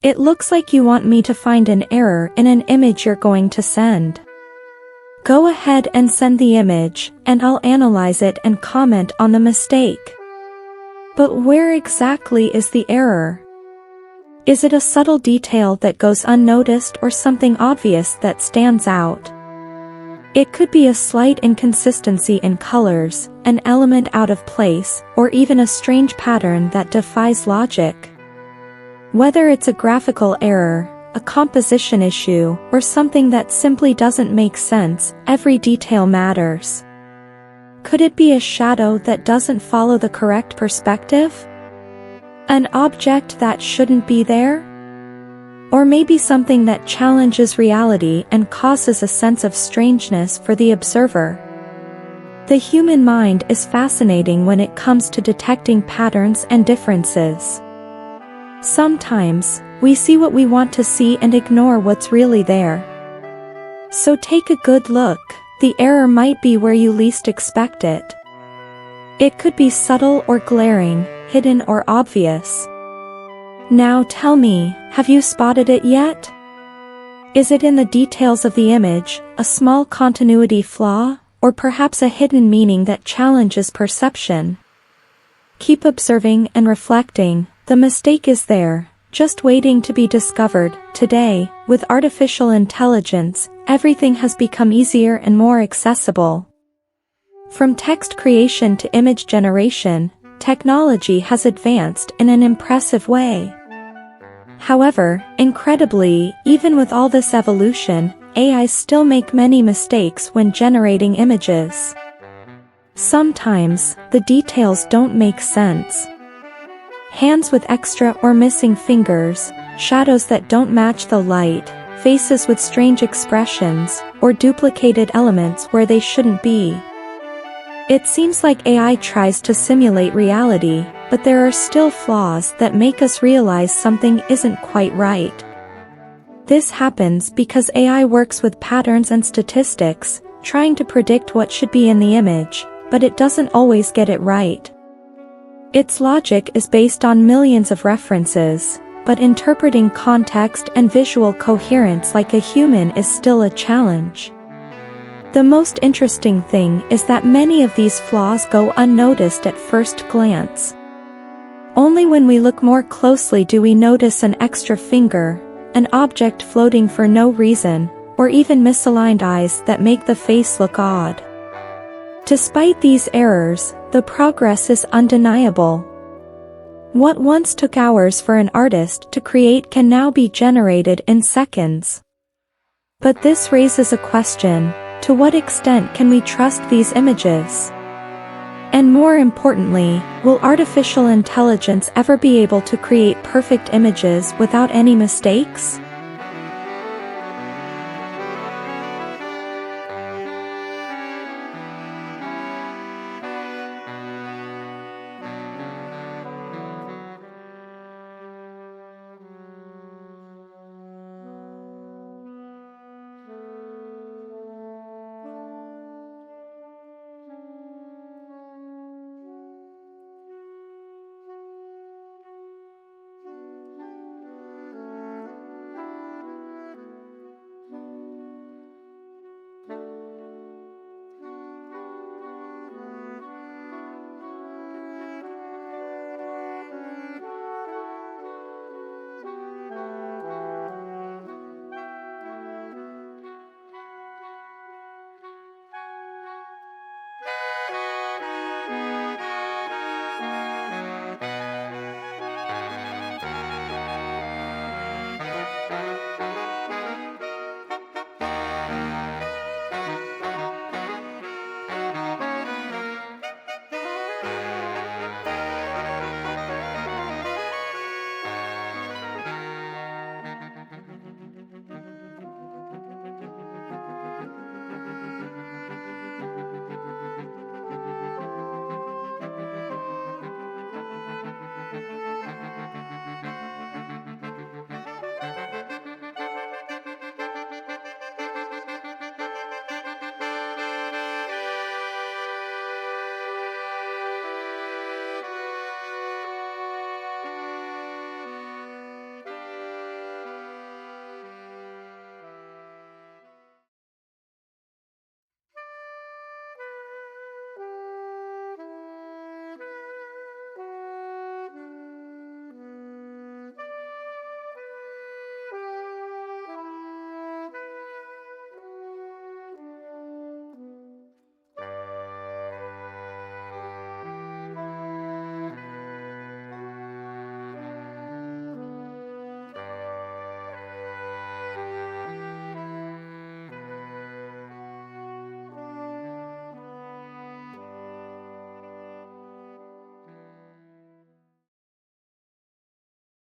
It looks like you want me to find an error in an image you're going to send. Go ahead and send the image, and I'll analyze it and comment on the mistake. But where exactly is the error? Is it a subtle detail that goes unnoticed or something obvious that stands out? It could be a slight inconsistency in colors, an element out of place, or even a strange pattern that defies logic. Whether it's a graphical error, a composition issue, or something that simply doesn't make sense, every detail matters. Could it be a shadow that doesn't follow the correct perspective? An object that shouldn't be there? Or maybe something that challenges reality and causes a sense of strangeness for the observer? The human mind is fascinating when it comes to detecting patterns and differences. Sometimes, we see what we want to see and ignore what's really there. So take a good look. The error might be where you least expect it. It could be subtle or glaring, hidden or obvious. Now tell me, have you spotted it yet? Is it in the details of the image, a small continuity flaw, or perhaps a hidden meaning that challenges perception? Keep observing and reflecting. The mistake is there, just waiting to be discovered. Today, with artificial intelligence, everything has become easier and more accessible. From text creation to image generation, technology has advanced in an impressive way. However, incredibly, even with all this evolution, AI still make many mistakes when generating images. Sometimes, the details don't make sense. Hands with extra or missing fingers, shadows that don't match the light, faces with strange expressions, or duplicated elements where they shouldn't be. It seems like AI tries to simulate reality, but there are still flaws that make us realize something isn't quite right. This happens because AI works with patterns and statistics, trying to predict what should be in the image, but it doesn't always get it right. Its logic is based on millions of references, but interpreting context and visual coherence like a human is still a challenge. The most interesting thing is that many of these flaws go unnoticed at first glance. Only when we look more closely do we notice an extra finger, an object floating for no reason, or even misaligned eyes that make the face look odd. Despite these errors, the progress is undeniable. What once took hours for an artist to create can now be generated in seconds. But this raises a question: to what extent can we trust these images? And more importantly, will artificial intelligence ever be able to create perfect images without any mistakes?